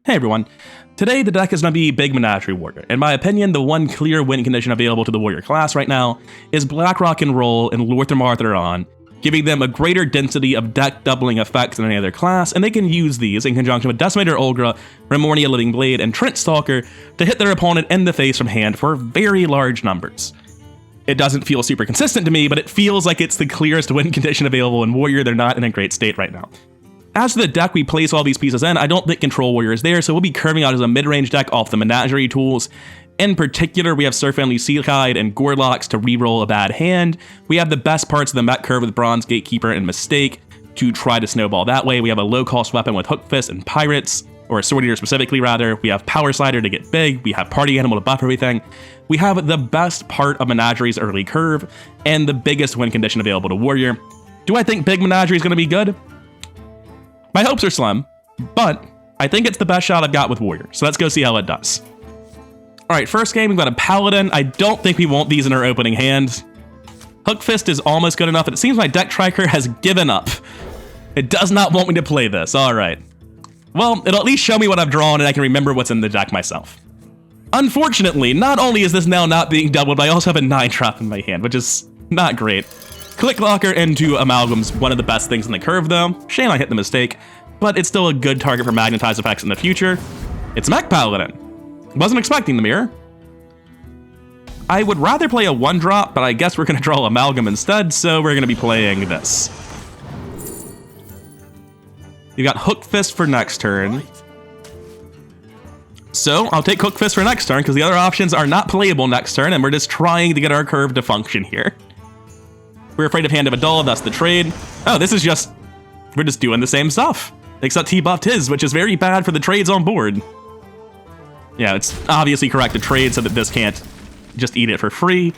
Hey everyone, today the deck is going to be Big Menagerie Warrior. In my opinion, the one clear win condition available to the Warrior class right now is Black Rock and Roll and Lorthamar on, giving them a greater density of deck doubling effects than any other class, and they can use these in conjunction with Decimator Olgra, Remornia Living Blade, and Trench Stalker to hit their opponent in the face from hand for very large numbers. It doesn't feel super consistent to me, but it feels like it's the clearest win condition available in Warrior. They're not in a great state right now. As for the deck we place all these pieces in, I don't think Control Warrior is there, so we'll be curving out as a mid-range deck off the Menagerie tools. In particular, we have Surf-Friendly Seaguide and Gorlocks to reroll a bad hand. We have the best parts of the Met curve with Bronze Gatekeeper and Mistake to try to snowball that way. We have a low-cost weapon with Hook Fist and Pirates, or Sword Eater specifically rather. We have Power Slider to get big. We have Party Animal to buff everything. We have the best part of Menagerie's early curve and the biggest win condition available to Warrior. Do I think Big Menagerie is going to be good? My hopes are slim, but I think it's the best shot I've got with Warrior, so let's go see how it does. Alright, first game, we've got a Paladin. I don't think we want these in our opening hand. Hook Fist is almost good enough, and it seems my deck tracker has given up. It does not want me to play this, alright. Well, it'll at least show me what I've drawn, and I can remember what's in the deck myself. Unfortunately, not only is this now not being doubled, but I also have a 9-drop in my hand, which is not great. Click Locker into Amalgam's one of the best things in the curve though. Shame I hit the mistake, but it's still a good target for magnetized effects in the future. It's Mech Paladin. Wasn't expecting the mirror. I would rather play a 1-drop, but I guess we're gonna draw Amalgam instead, so we're gonna be playing this. You got Hook Fist for next turn. So I'll take Hook Fist for next turn because the other options are not playable next turn, and we're just trying to get our curve to function here. We're afraid of Hand of a Doll, that's the trade. Oh, this is just, we're just doing the same stuff. Except he buffed his, which is very bad for the trades on board. Yeah, it's obviously correct to trade so that this can't just eat it for free.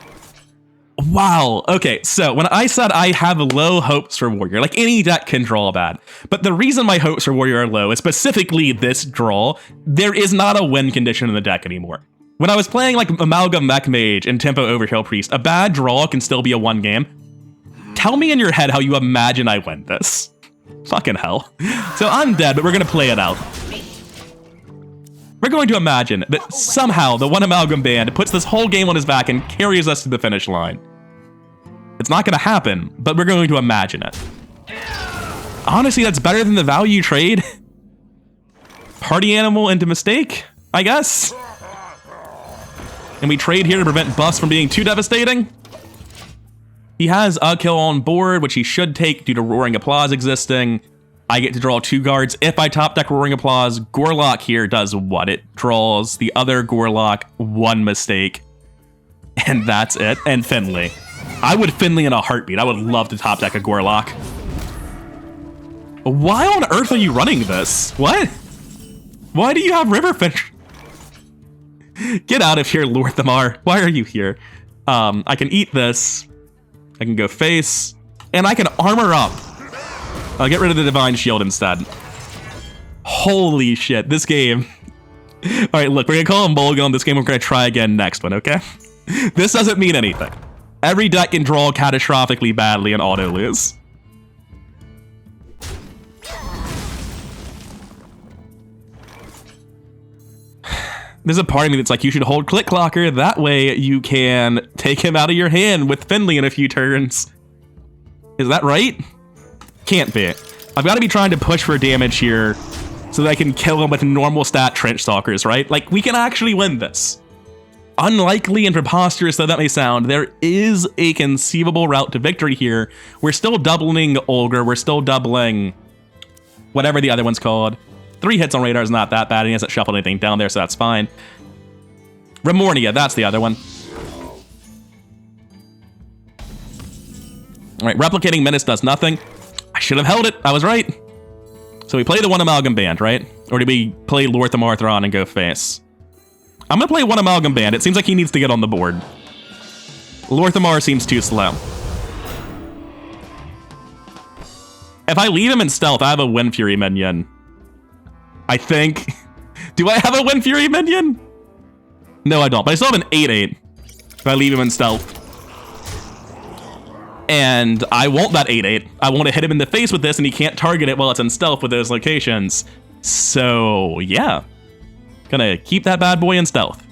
Wow, okay, so when I said I have low hopes for Warrior, like any deck can draw bad, but the reason my hopes for Warrior are low is specifically this draw. There is not a win condition in the deck anymore. When I was playing like Amalgam Mech Mage and Tempo Overkill Priest, a bad draw can still be a 1 game. Tell me in your head how you imagine I win this. Fucking hell. So I'm dead, but we're gonna play it out. We're going to imagine that somehow the One-Amalgam band puts this whole game on his back and carries us to the finish line. It's not gonna happen, but we're going to imagine it. Honestly, that's better than the value trade. Party Animal into Mistake, I guess. And we trade here to prevent buffs from being too devastating. He has a kill on board, which he should take due to Roaring Applause existing. I get to draw 2 cards. If I top deck Roaring Applause, Gorlock here does what? It draws the other Gorlock 1 Mistake. And that's it. And Finley. I would Finley in a heartbeat. I would love to top deck a Gorlock. Why on earth are you running this? What? Why do you have Riverfinch? Get out of here, Lorthamar. Why are you here? I can eat this. I can go face, and I can armor up. I'll get rid of the Divine Shield instead. Holy shit, this game. All right, look, we're gonna call him Mulligan. This game we're gonna try again next one, okay? This doesn't mean anything. Every deck can draw catastrophically badly and auto lose. There's a part of me that's like, you should hold Click Clocker, that way you can take him out of your hand with Finley in a few turns. Is that right? Can't be. I've got to be trying to push for damage here so that I can kill him with normal stat Trench Stalkers, right? Like, we can actually win this. Unlikely and preposterous though that may sound, there is a conceivable route to victory here. We're still doubling Olga, we're still doubling whatever the other one's called. 3 hits on radar is not that bad, and he hasn't shuffled anything down there, so that's fine. Remornia, that's the other one. All right, Replicating Menace does nothing. I should have held it, I was right. So we play the One-Amalgam band, right? Or did we play Lorthamar and go face? I'm gonna play One-Amalgam band. It seems like he needs to get on the board. Lorthamar seems too slow. If I leave him in stealth, I have a Wind Fury minion. I think. Do I have a Wind Fury minion? No, I don't, but I still have an 8/8 if I leave him in stealth. And I want that 8/8. I want to hit him in the face with this, and he can't target it while it's in stealth with those locations. So, yeah. Gonna keep that bad boy in stealth.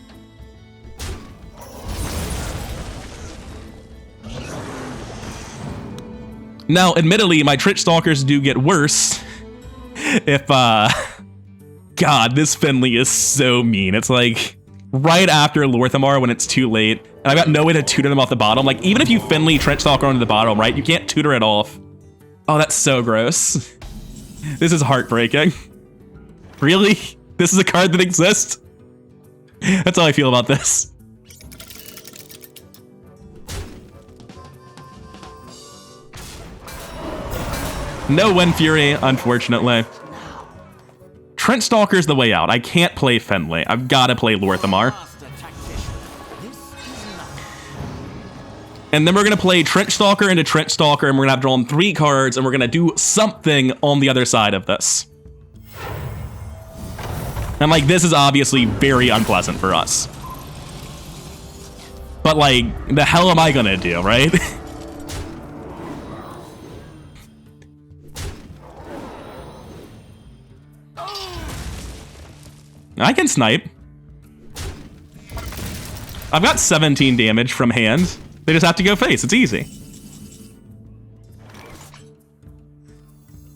Now, admittedly, my Tritch Stalkers do get worse if, God, this Finley is so mean. It's like right after Lorthamar when it's too late, and I've got no way to tutor them off the bottom. Like, even if you Finley Tritch Stalker onto the bottom, right, you can't tutor it off. Oh, that's so gross. This is heartbreaking. Really? This is a card that exists? That's how I feel about this. No Wind Fury, unfortunately. Trench Stalker's the way out. I can't play Finley. I've got to play Lorthamar. And then we're going to play Trench Stalker into Trench Stalker, and we're going to have drawn 3 cards, and we're going to do something on the other side of this. And, like, this is obviously very unpleasant for us. But, like, the hell am I going to do, right? I can snipe. I've got 17 damage from hand. They just have to go face. It's easy.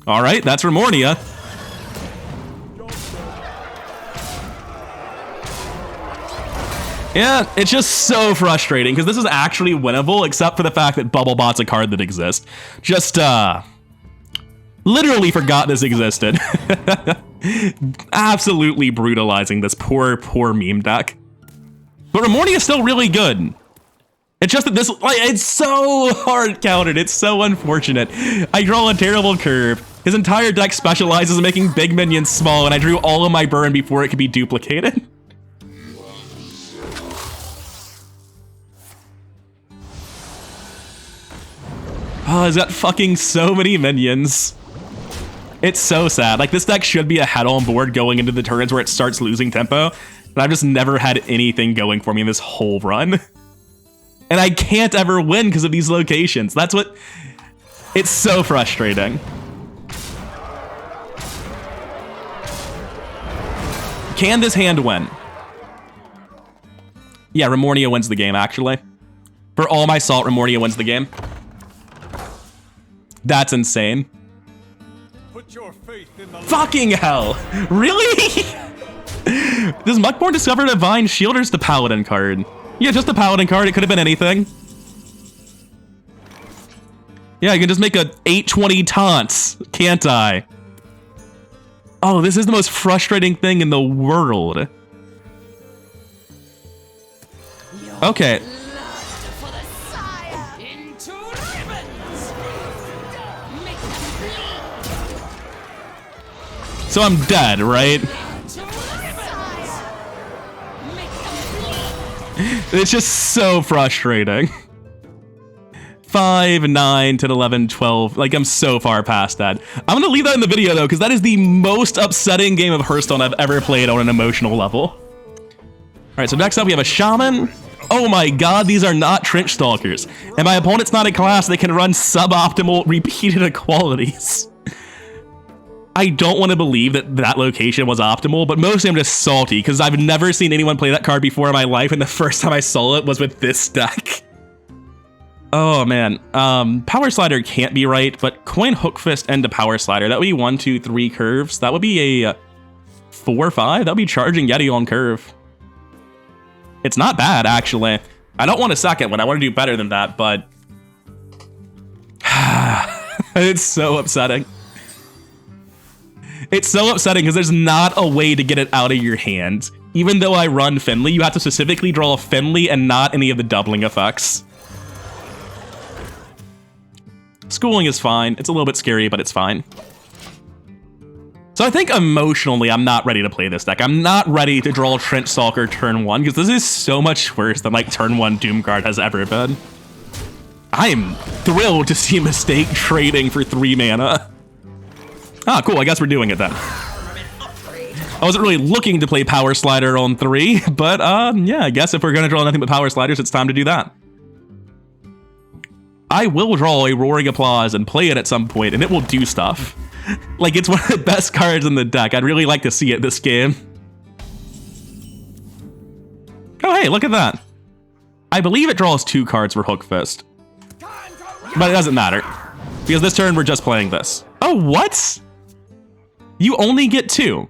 All right, that's Remornia. Yeah, it's just so frustrating because this is actually winnable, except for the fact that Bubblebot's a card that exists. Just, literally forgot this existed. Absolutely brutalizing this poor meme deck. But Remornia is still really good. It's just that this, like, it's so hard countered. It's so unfortunate. I draw a terrible curve. His entire deck specializes in making big minions small, and I drew all of my burn before it could be duplicated. Oh, he's got fucking so many minions. It's so sad. Like, this deck should be a head-on board going into the turns where it starts losing tempo, but I've just never had anything going for me in this whole run. And I can't ever win because of these locations. That's what... It's so frustrating. Can this hand win? Yeah, Remornia wins the game, actually. For all my salt, Remornia wins the game. That's insane. Put your faith in the Fucking hell! Really? Does Muckborn discover Divine Shield or is the Paladin card? Yeah, just the Paladin card. It could have been anything. Yeah, I can just make a 820 taunts, can't I? Oh, this is the most frustrating thing in the world. Okay. So I'm dead, right? It's just so frustrating. 5, 9, 10, 11, 12. Like, I'm so far past that. I'm gonna leave that in the video, though, because that is the most upsetting game of Hearthstone I've ever played on an emotional level. All right, so next up we have a Shaman. Oh my god, these are not Trench Stalkers. And my opponent's not a class that can run suboptimal repeated equalities. I don't want to believe that that location was optimal, but mostly I'm just salty because I've never seen anyone play that card before in my life, and the first time I saw it was with this deck. Oh man, Power Slider can't be right, but Coin Hook Fist into Power Slider, that would be 1, 2, 3 curves. That would be a 4, 5. That would be charging Yeti on curve. It's not bad, actually. I don't want a second one. I want to do better than that, but it's so upsetting. It's so upsetting because there's not a way to get it out of your hand. Even though I run Finley, you have to specifically draw a Finley and not any of the doubling effects. Schooling is fine. It's a little bit scary, but it's fine. So I think emotionally, I'm not ready to play this deck. I'm not ready to draw Trench Stalker turn 1 because this is so much worse than like turn 1 Doom card has ever been. I am thrilled to see Mistake trading for 3 mana. Ah, cool, I guess we're doing it then. I wasn't really looking to play Power Slider on 3, but yeah, I guess if we're gonna draw nothing but Power Sliders, it's time to do that. I will draw a Roaring Applause and play it at some point, and it will do stuff. Like, it's one of the best cards in the deck. I'd really like to see it this game. hey, look at that. I believe it draws 2 cards for Hook Fist. But it doesn't matter. Because this turn, we're just playing this. Oh, what? You only get 2.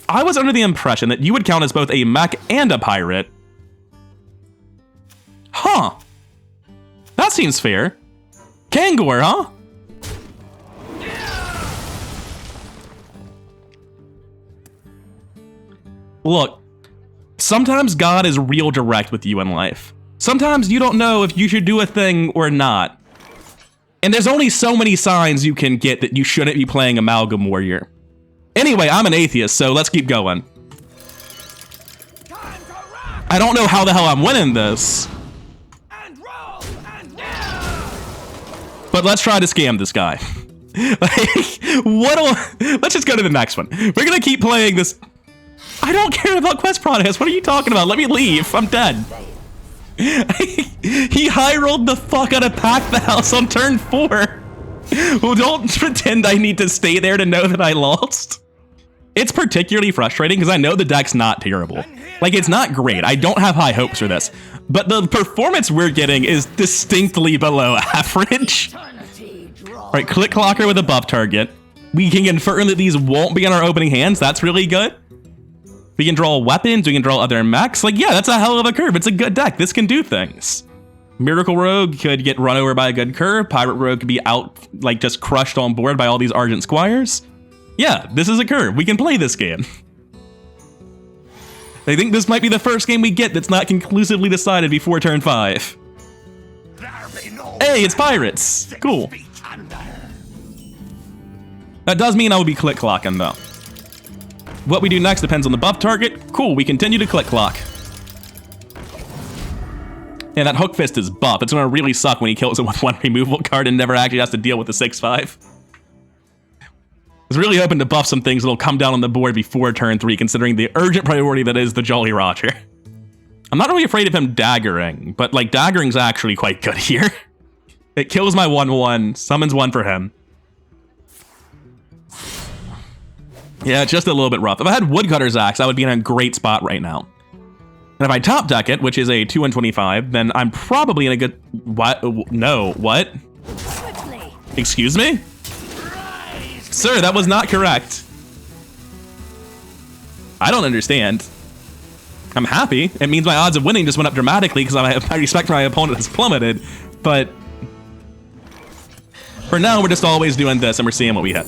I was under the impression that you would count as both a mech and a pirate. Huh. That seems fair. Kangor, huh? Look, sometimes God is real direct with you in life. Sometimes you don't know if you should do a thing or not. And there's only so many signs you can get that you shouldn't be playing Amalgam Warrior. Anyway, I'm an atheist, so let's keep going. I don't know how the hell I'm winning this. But let's try to scam this guy. Let's just go to the next one. We're gonna keep playing this. I don't care about quest progress. What are you talking about? Let me leave. I'm dead. He high rolled the fuck out of Pack the House on turn 4. Well, don't pretend I need to stay there to know that I lost. It's particularly frustrating because I know the deck's not terrible. Like, it's not great. I don't have high hopes for this. But the performance we're getting is distinctly below average. All right, Click Clocker with a buff target. We can confirm that these won't be in our opening hands. That's really good. We can draw weapons. We can draw other mechs. Like, yeah, that's a hell of a curve. It's a good deck. This can do things. Miracle Rogue could get run over by a good curve. Pirate Rogue could be out, like, just crushed on board by all these Argent Squires. Yeah, this is a curve. We can play this game. I think this might be the first game we get that's not conclusively decided before turn 5. Hey, it's pirates. Cool. That does mean I will be click clocking though. What we do next depends on the buff target. Cool, we continue to click clock. Yeah, that Hook Fist is buff. It's gonna really suck when he kills him with 1 removal card and never actually has to deal with the 6/5. I was really hoping to buff some things that'll come down on the board before turn 3, considering the urgent priority that is the Jolly Roger. I'm not really afraid of him daggering, but like daggering's actually quite good here. It kills my 1/1, summons 1 for him. Yeah, just a little bit rough. If I had Woodcutter's Axe, I would be in a great spot right now. And if I top deck it, which is a 2/25, then I'm probably in a good... What? No, what? Excuse me? Sir, that was not correct. I don't understand. I'm happy. It means my odds of winning just went up dramatically because my respect for my opponent has plummeted. But for now, we're just always doing this and we're seeing what we hit.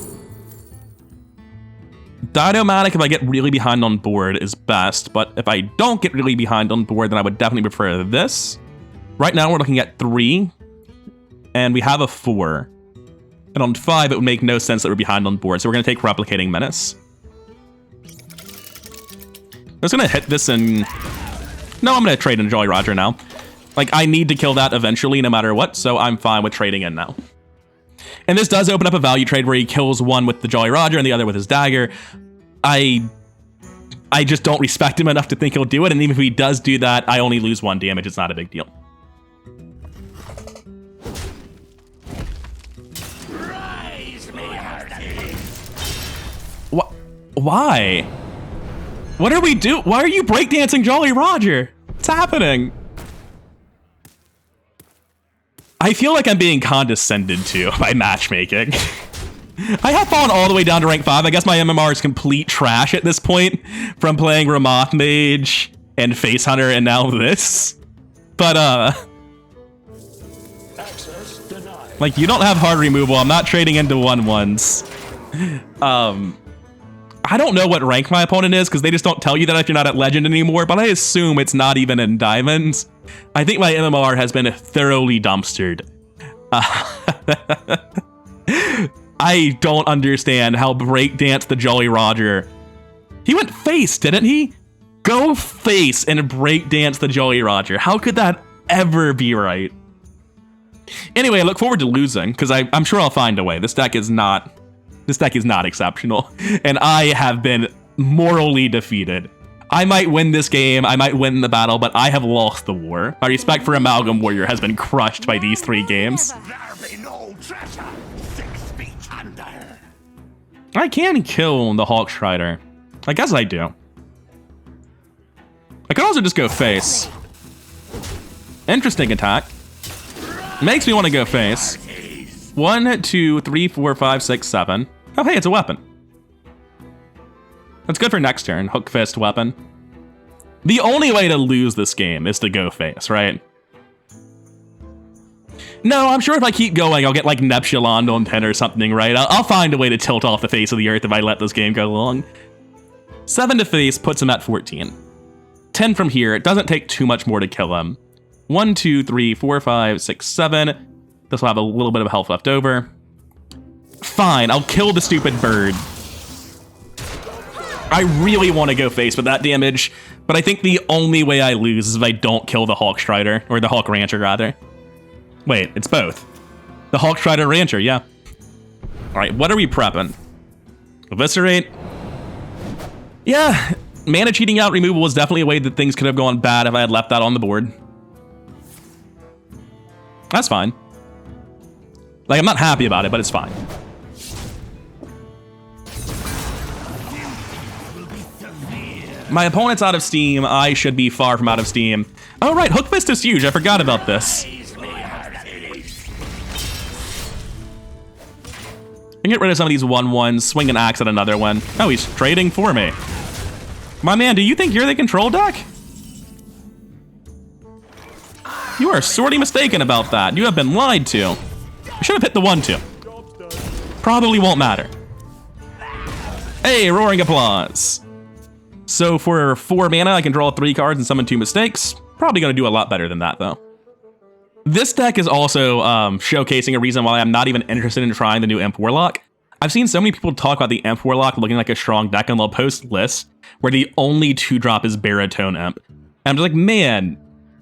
Dinomatic, if I get really behind on board, is best, but if I don't get really behind on board, then I would definitely prefer this. Right now, we're looking at 3, and we have a 4. And on 5, it would make no sense that we're behind on board, so we're going to take Replicating Menace. I'm just going to hit this and... No, I'm going to trade in Jolly Roger now. Like, I need to kill that eventually, no matter what, so I'm fine with trading in now. And this does open up a value trade where he kills 1 with the Jolly Roger and the other with his dagger. I just don't respect him enough to think he'll do it, and even if he does do that, I only lose 1 damage. It's not a big deal. Why? What are we doing? Why are you breakdancing Jolly Roger? What's happening? I feel like I'm being condescended to by matchmaking. I have fallen all the way down to rank 5. I guess my MMR is complete trash at this point from playing Ramoth Mage and Face Hunter and now this. But, like, you don't have hard removal. I'm not trading into 1/1s. I don't know what rank my opponent is because they just don't tell you that if you're not at Legend anymore, but I assume it's not even in Diamonds. I think my MMR has been thoroughly dumpstered. I don't understand how breakdance the Jolly Roger. He went face, didn't he? Go face and breakdance the Jolly Roger. How could that ever be right? Anyway, I look forward to losing because I'm sure I'll find a way. This deck is not exceptional, and I have been morally defeated. I might win this game, I might win the battle, but I have lost the war. My respect for Amalgam Warrior has been crushed by these 3 games. I can kill the Hawk Strider. I guess I do. I could also just go face. Interesting attack. Makes me want to go face. 1, 2, 3, 4, 5, 6, 7. Oh, hey, it's a weapon. That's good for next turn. Hook fist weapon. The only way to lose this game is to go face, right? No, I'm sure if I keep going, I'll get like Neptulon on 10 or something, right? I'll find a way to tilt off the face of the earth if I let this game go long. 7 to face puts him at 14. 10 from here. It doesn't take too much more to kill him. 1, 2, 3, 4, 5, 6, 7. This will have a little bit of health left over. Fine, I'll kill the stupid bird. I really want to go face with that damage, but I think the only way I lose is if I don't kill the Hawk Strider, or the Hawk Rancher, rather. Wait, it's both. The Hawk Strider Rancher, yeah. All right, what are we prepping? Eviscerate. Yeah, mana cheating out removal was definitely a way that things could have gone bad if I had left that on the board. That's fine. Like, I'm not happy about it, but it's fine. My opponent's out of steam. I should be far from out of steam. Oh, right. Hook Fist is huge. I forgot about this. I can get rid of some of these 1/1s, swing an axe at another one. Oh, he's trading for me. My man, do you think you're the control deck? You are sorely mistaken about that. You have been lied to. You should have hit the 1/2. Probably won't matter. Hey, roaring applause. So for 4 mana, I can draw 3 cards and summon 2 mistakes. Probably going to do a lot better than that, though. This deck is also showcasing a reason why I'm not even interested in trying the new Imp Warlock. I've seen so many people talk about the Imp Warlock looking like a strong deck, and they'll post lists where the only 2-drop is Baritone Imp. And I'm just like, man,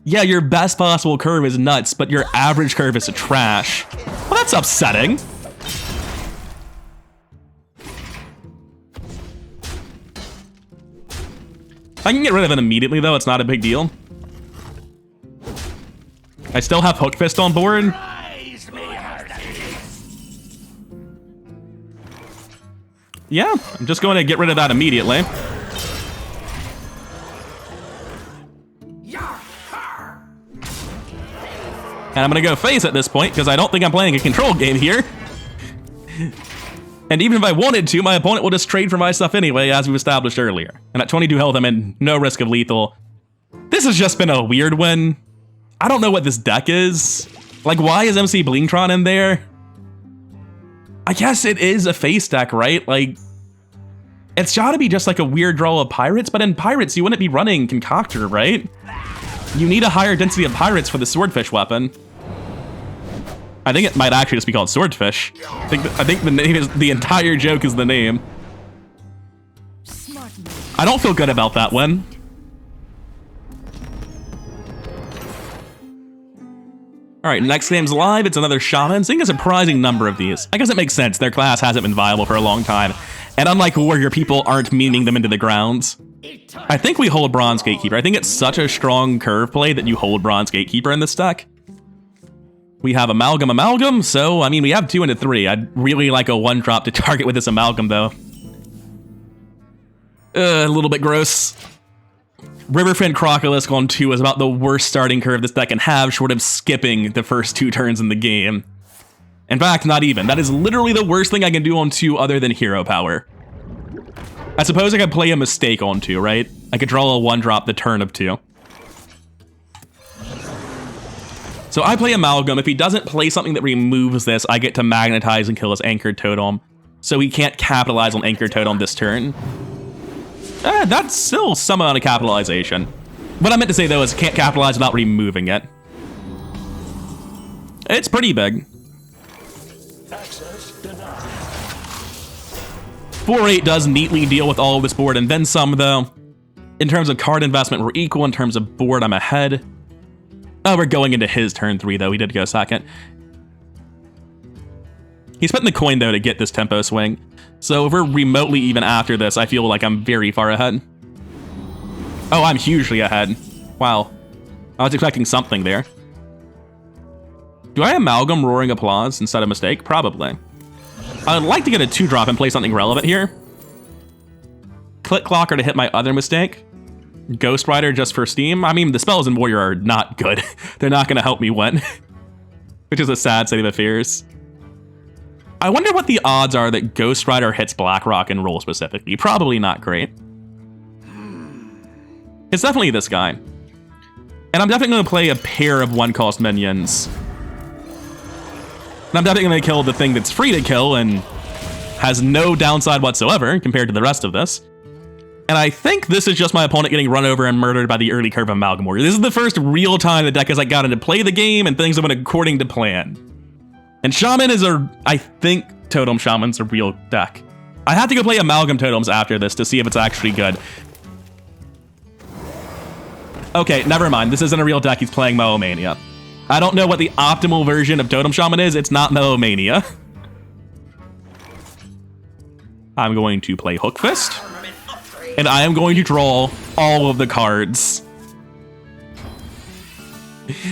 yeah, your best possible curve is nuts, but your average curve is trash. Well, that's upsetting. I can get rid of it immediately, though. It's not a big deal. I still have Hook Fist on board. Yeah, I'm just going to get rid of that immediately. And I'm going to go face at this point, because I don't think I'm playing a control game here. And even if I wanted to, my opponent will just trade for my stuff anyway, as we've established earlier. And at 22 health, I'm in no risk of lethal. This has just been a weird one. I don't know what this deck is. Like, why is MC Blingtron in there? I guess it is a face deck, right? Like, it's gotta be just like a weird draw of Pirates, but in Pirates, you wouldn't be running Concoctor, right? You need a higher density of Pirates for the Swordfish weapon. I think it might actually just be called Swordfish. I think the name is, the entire joke is the name. I don't feel good about that one. All right, next game's live. It's another Shaman. Seeing a surprising number of these. I guess it makes sense. Their class hasn't been viable for a long time. And unlike Warrior, people aren't memeing them into the grounds. I think we hold Bronze Gatekeeper. I think it's such a strong curve play that you hold Bronze Gatekeeper in this deck. We have Amalgam, so, I mean, we have 2 into 3. I'd really like a 1-drop to target with this Amalgam, though. A little bit gross. Riverfront Crocolisk on 2 is about the worst starting curve this deck can have, short of skipping the first 2 turns in the game. In fact, not even. That is literally the worst thing I can do on 2 other than Hero Power. I suppose I could play a Mistake on 2, right? I could draw a 1-drop the turn of 2. So I play Amalgam. If he doesn't play something that removes this, I get to magnetize and kill his Anchored Totem. So he can't capitalize on Anchored Totem this turn. That's still some amount of capitalization. What I meant to say, though, is can't capitalize without removing it. It's pretty big. 4-8 does neatly deal with all of this board and then some, though. In terms of card investment, we're equal. In terms of board, I'm ahead. Oh, we're going into his turn 3, though. He did go second. He's putting the coin, though, to get this tempo swing. So if we're remotely even after this, I feel like I'm very far ahead. Oh, I'm hugely ahead. Wow. I was expecting something there. Do I Amalgam Roaring Applause instead of Mistake? Probably. I'd like to get a 2-drop and play something relevant here. Click Clocker to hit my other Mistake. Ghost Rider just for Steam. I mean, the spells in Warrior are not good. They're not going to help me win, which is a sad state of affairs. I wonder what the odds are that Ghost Rider hits Black Rock and Roll specifically. Probably not great. It's definitely this guy. And I'm definitely going to play a pair of one-cost minions. And I'm definitely going to kill the thing that's free to kill and has no downside whatsoever compared to the rest of this. And I think this is just my opponent getting run over and murdered by the early curve of Amalgam Warrior. This is the first real time the deck has gotten to play the game and things have been according to plan. And Shaman is I think Totem Shaman's a real deck. I have to go play Amalgam Totems after this to see if it's actually good. Okay, never mind. This isn't a real deck. He's playing Meomania. I don't know what the optimal version of Totem Shaman is. It's not Meomania. I'm going to play Hook Fist. And I am going to draw all of the cards.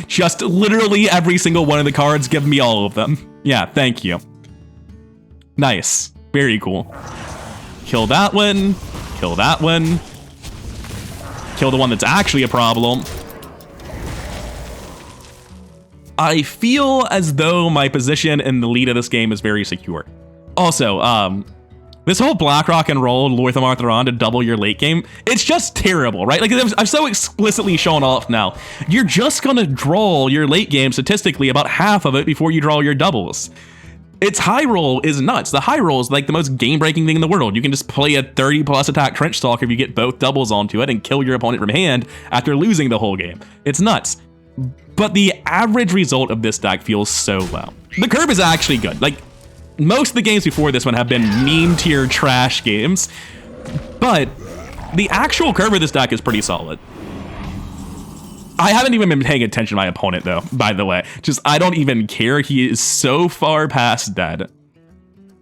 Just literally every single one of the cards. Give me all of them. Yeah, thank you. Nice. Very cool. Kill that one. Kill that one. Kill the one that's actually a problem. I feel as though my position in the lead of this game is very secure. Also, this whole Black Rock and Roll Lortham Arthur to double your late game, it's just terrible, right? Like, I've so explicitly shown off now. You're just gonna draw your late game statistically about half of it before you draw your doubles. Its high roll is nuts. The high roll is like the most game-breaking thing in the world. You can just play a 30+ attack Trench Stalker if you get both doubles onto it and kill your opponent from hand after losing the whole game. It's nuts. But the average result of this deck feels so low. The curve is actually good. Like, most of the games before this one have been meme tier trash games, but the actual curve of this deck is pretty solid. I haven't even been paying attention to my opponent, though, by the way. Just, I don't even care. He is so far past dead.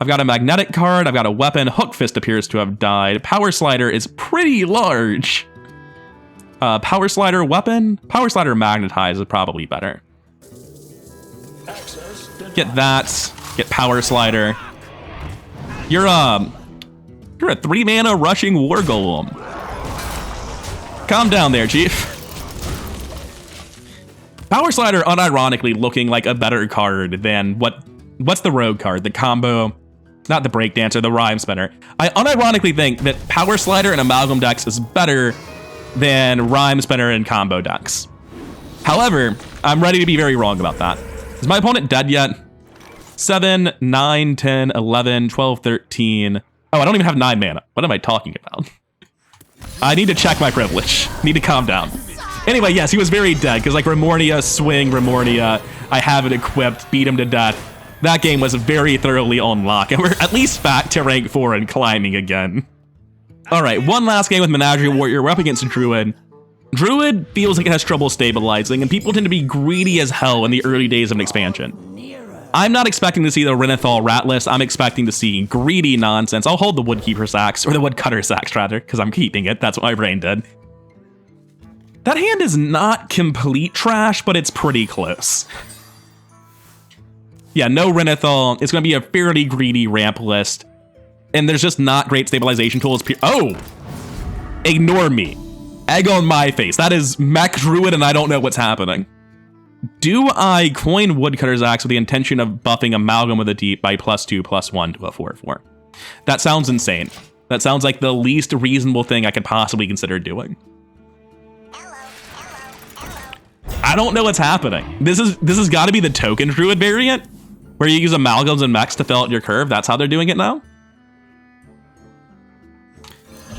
I've got a magnetic card. I've got a weapon. Hook Fist appears to have died. Power Slider is pretty large. Power Slider weapon? Power Slider Magnetize is probably better. Get that. Get Power Slider. You're a 3-mana rushing War Golem. Calm down there, Chief. Power Slider unironically looking like a better card than what's the rogue card? The combo, not the Breakdancer, the Rhyme Spinner. I unironically think that Power Slider and Amalgam decks is better than Rhyme Spinner and combo decks. However, I'm ready to be very wrong about that. Is my opponent dead yet? 7, 9, 10, 11, 12, 13. Oh, I don't even have 9 mana. What am I talking about? I need to check my privilege. Need to calm down. Anyway, yes, he was very dead, because like Remornia, swing, Remornia, I have it equipped, beat him to death. That game was very thoroughly on lock, and we're at least back to rank 4 and climbing again. Alright, one last game with Menagerie Warrior. We're up against Druid. Druid feels like it has trouble stabilizing, and people tend to be greedy as hell in the early days of an expansion. I'm not expecting to see the Renathal Ratless. I'm expecting to see greedy nonsense. I'll hold the Woodkeeper Sax, or the Woodcutter Sax, rather, because I'm keeping it. That's what my brain did. That hand is not complete trash, but it's pretty close. Yeah, no Renathal. It's going to be a fairly greedy ramp list. And there's just not great stabilization tools. Oh! Ignore me. Egg on my face. That is Mech Druid, and I don't know what's happening. Do I coin Woodcutter's Axe with the intention of buffing Amalgam with a Deep by +2/+1 to a 4/4? That sounds insane. That sounds like the least reasonable thing I could possibly consider doing. I don't know what's happening. This has got to be the token Druid variant, where you use Amalgams and Mechs to fill out your curve. That's how they're doing it now.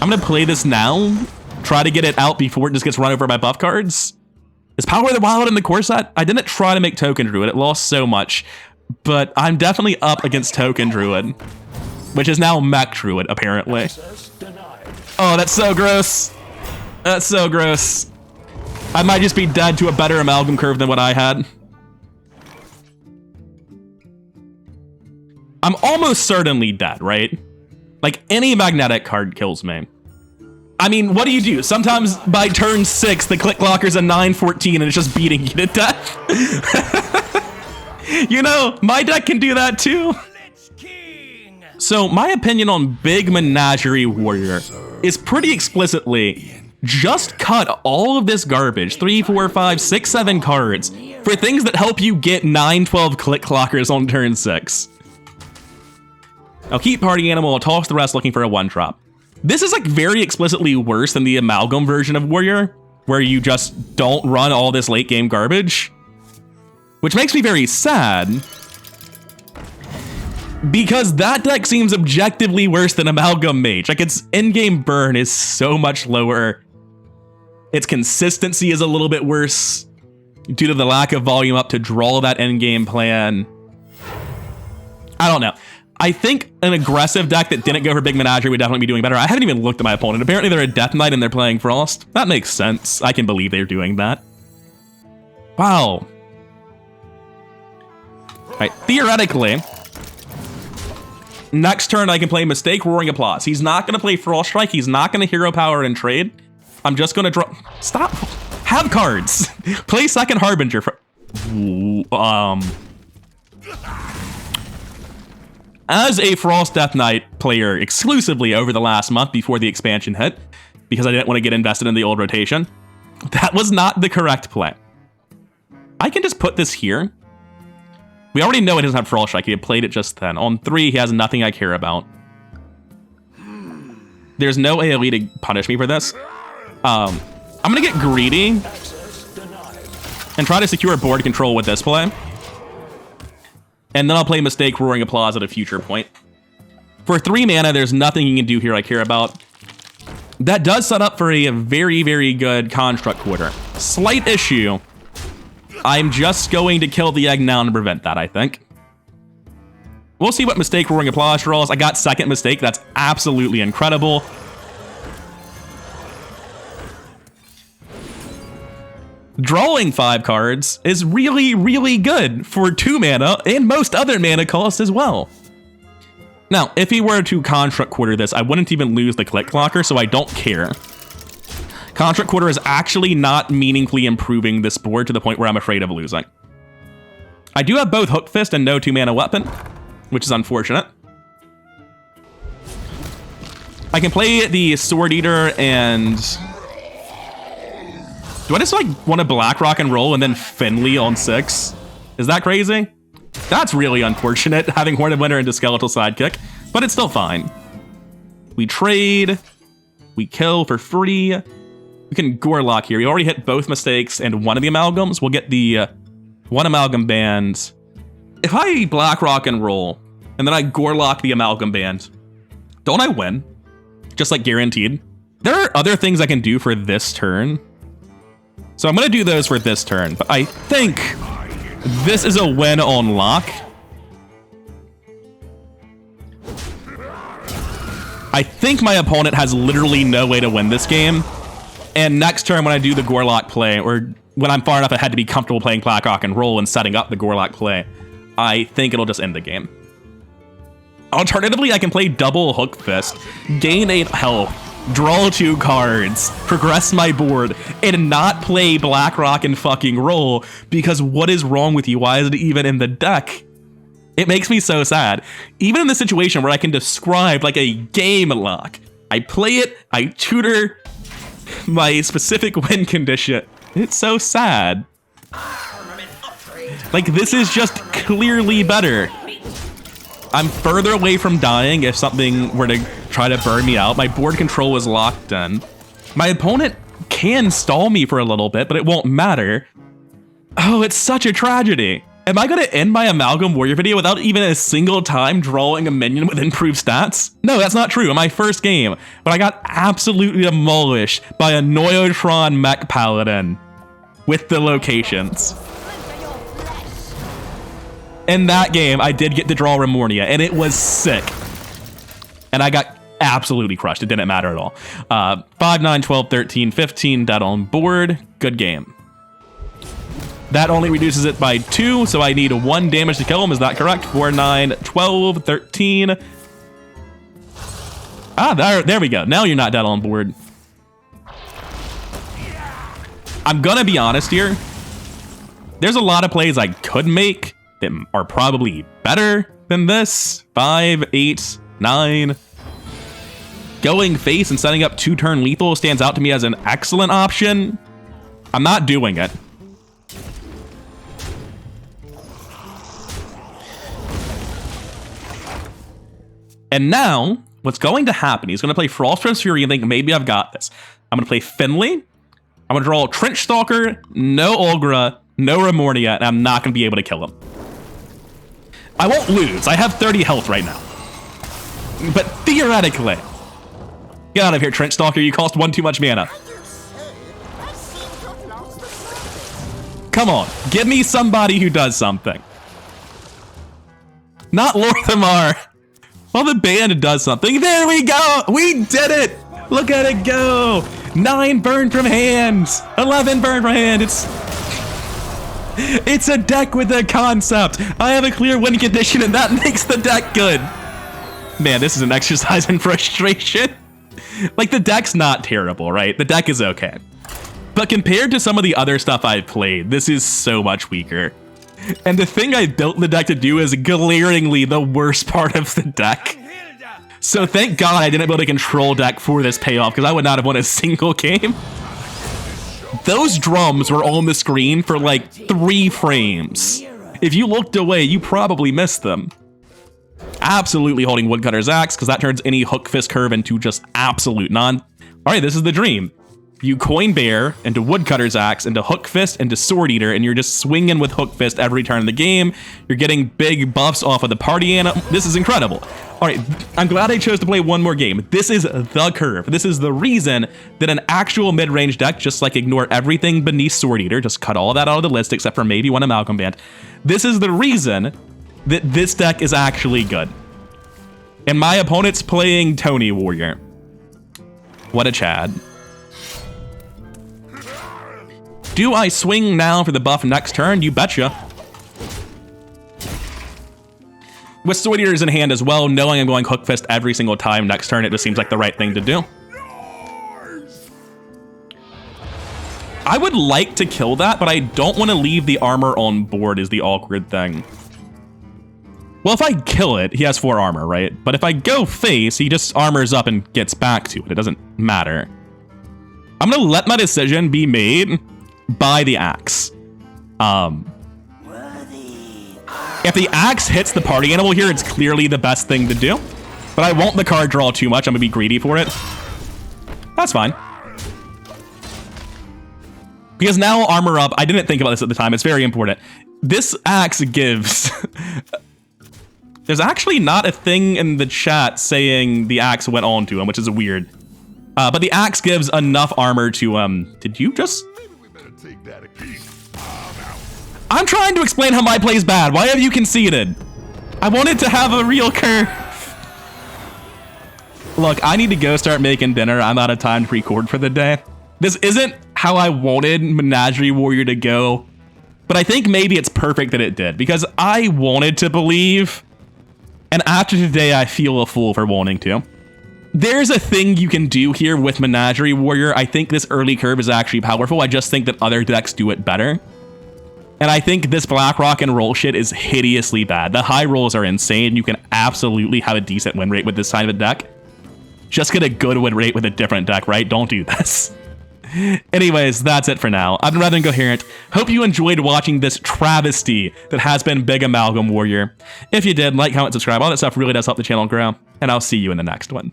I'm gonna play this now. Try to get it out before it just gets run over by buff cards. Is Power of the Wild in the core set? I didn't try to make Token Druid. It lost so much. But I'm definitely up against Token Druid, which is now Mech Druid, apparently. Oh, that's so gross. That's so gross. I might just be dead to a better Amalgam curve than what I had. I'm almost certainly dead, right? Like, any magnetic card kills me. I mean, what do? Sometimes by turn 6, the Click Clocker's a 9/14 and it's just beating you to death. You know, my deck can do that too. So my opinion on Big Menagerie Warrior is pretty explicitly Just cut all of this garbage, 3, 4, 5, 6, 7 cards, for things that help you get 9, 12 click clockers on turn 6. I'll keep Party Animal, I'll toss the rest looking for a 1-drop. This is like very explicitly worse than the Amalgam version of Warrior, where you just don't run all this late game garbage. Which makes me very sad, because that deck seems objectively worse than Amalgam Mage. Like, its in-game burn is so much lower. Its consistency is a little bit worse due to the lack of volume up to draw that end-game plan. I don't know. I think an aggressive deck that didn't go for Big Menagerie would definitely be doing better. I haven't even looked at my opponent. Apparently they're a Death Knight and they're playing Frost. That makes sense. I can believe they're doing that. Wow. All right, theoretically, next turn I can play Mistake, Roaring Applause. He's not gonna play Frost Strike. He's not gonna Hero Power and trade. I'm just gonna draw. Stop. Have cards. Play second Harbinger for. As a Frost Death Knight player exclusively over the last month before the expansion hit, because I didn't want to get invested in the old rotation, that was not the correct play. I can just put this here. We already know he doesn't have Frost Strike. He had played it just then. On 3, he has nothing I care about. There's no AoE to punish me for this. I'm gonna get greedy and try to secure board control with this play. And then I'll play Mistake, Roaring Applause at a future point. For 3 mana, there's nothing you can do here I care about. That does set up for a very, very good Construct Quarter. Slight issue. I'm just going to kill the egg now to prevent that, I think. We'll see what Mistake, Roaring Applause draws. I got second Mistake. That's absolutely incredible. Drawing 5 cards is really, really good for 2 mana and most other mana costs as well. Now, if he were to Construct Quarter this, I wouldn't even lose the Click Clocker, so I don't care. Construct Quarter is actually not meaningfully improving this board to the point where I'm afraid of losing. I do have both Hook Fist and no 2-mana weapon, which is unfortunate. I can play the Sword Eater and... Do I just like want to Black Rock and roll and then Finley on 6? Is that crazy? That's really unfortunate, having Horn of Winter into Skeletal Sidekick, but it's still fine. We trade, we kill for free. We can Gorlock here. We already hit both Mistakes and one of the Amalgams. We'll get the One-Amalgam Band. If I Black Rock and roll, and then I Gorlock the Amalgam Band, don't I win? Just like guaranteed. There are other things I can do for this turn. So I'm gonna do those for this turn, but I think this is a win on lock. I think my opponent has literally no way to win this game. And next turn when I do the Gorlock play, or when I'm far enough ahead to be comfortable playing Black Rock and roll and setting up the Gorlock play, I think it'll just end the game. Alternatively, I can play double Hook Fist, gain 8 health, draw 2 cards, progress my board, and not play Black Rock and fucking roll, because what is wrong with you? Why is it even in the deck? It makes me so sad. Even in the situation where I can describe like a game lock, I play it, I tutor my specific win condition. It's so sad. Like, this is just clearly better. I'm further away from dying if something were to try to burn me out. My board control is locked in. My opponent can stall me for a little bit, but it won't matter. Oh, it's such a tragedy. Am I gonna end my Amalgam Warrior video without even a single time drawing a minion with improved stats? No, that's not true in my first game, but I got absolutely demolished by a Neutron Mech Paladin with the locations. In that game, I did get to draw Remornia, and it was sick. And I got absolutely crushed. It didn't matter at all. 5, 9, 12, 13, 15, dead on board. Good game. That only reduces it by 2, so I need 1 damage to kill him. Is that correct? 4, 9, 12, 13. Ah, there we go. Now you're not dead on board. I'm gonna be honest here. There's a lot of plays I could make that are probably better than this. 5, 8, 9. going face and setting up 2-turn lethal stands out to me as an excellent option. I'm not doing it. And now, what's going to happen, he's going to play Frostprince Fury and think, maybe I've got this. I'm going to play Finley. I'm going to draw Trench Stalker, no Olgra, no Remornia, and I'm not going to be able to kill him. I won't lose. I have 30 health right now. But theoretically, get out of here, Trench Stalker. You cost 1 too much mana. Come on, give me somebody who does something. Not Lorthamar. Well, the band does something. There we go. We did it. Look at it go. 9 burn from hand. 11 burn from hand. It's a deck with a concept. I have a clear win condition, and that makes the deck good. Man, this is an exercise in frustration. Like, the deck's not terrible, right? The deck is okay. But compared to some of the other stuff I've played, this is so much weaker. And the thing I built the deck to do is glaringly the worst part of the deck. So thank God I didn't build a control deck for this payoff, because I would not have won a single game. Those drums were on the screen for like 3 frames. If you looked away, you probably missed them. Absolutely holding Woodcutter's Axe, because that turns any Hook Fist curve into just absolute none. All right, this is the dream. You coin Bear into Woodcutter's Axe, into Hook Fist, into Sword Eater, and you're just swinging with Hook Fist every turn of the game. You're getting big buffs off of the party animal. This is incredible. All right, I'm glad I chose to play one more game. This is the curve. This is the reason that an actual mid-range deck, just like ignore everything beneath Sword Eater, just cut all that out of the list except for maybe One-Amalgam Band. This is the reason that this deck is actually good. And my opponent's playing Tony Warrior. What a Chad. Do I swing now for the buff next turn? You betcha. With Sword Eaters in hand as well, knowing I'm going Hook Fist every single time next turn, it just seems like the right thing to do. I would like to kill that, but I don't want to leave the armor on board is the awkward thing. Well, if I kill it, he has 4 armor, right? But if I go face, he just armors up and gets back to it. It doesn't matter. I'm gonna let my decision be made by the axe. If the axe hits the party animal here, it's clearly the best thing to do. But I won't the card draw too much. I'm gonna be greedy for it. That's fine. Because now armor up, I didn't think about this at the time. It's very important. This axe gives... There's actually not a thing in the chat saying the axe went on to him, which is weird. But the axe gives enough armor to, did you just... I'm trying to explain how my play is bad. Why have you conceded? I wanted to have a real curve. Look, I need to go start making dinner. I'm out of time to record for the day. This isn't how I wanted Menagerie Warrior to go, but I think maybe it's perfect that it did, because I wanted to believe, and after today, I feel a fool for wanting to. There's a thing you can do here with Menagerie Warrior. I think this early curve is actually powerful. I just think that other decks do it better. And I think this black rock and roll shit is hideously bad. The high rolls are insane. You can absolutely have a decent win rate with this side of the deck. Just get a good win rate with a different deck, right? Don't do this. Anyways, that's it for now. I've been rather Incoherent. Hope you enjoyed watching this travesty that has been Big Amalgam Warrior. If you did, like, comment, subscribe. All that stuff really does help the channel grow. And I'll see you in the next one.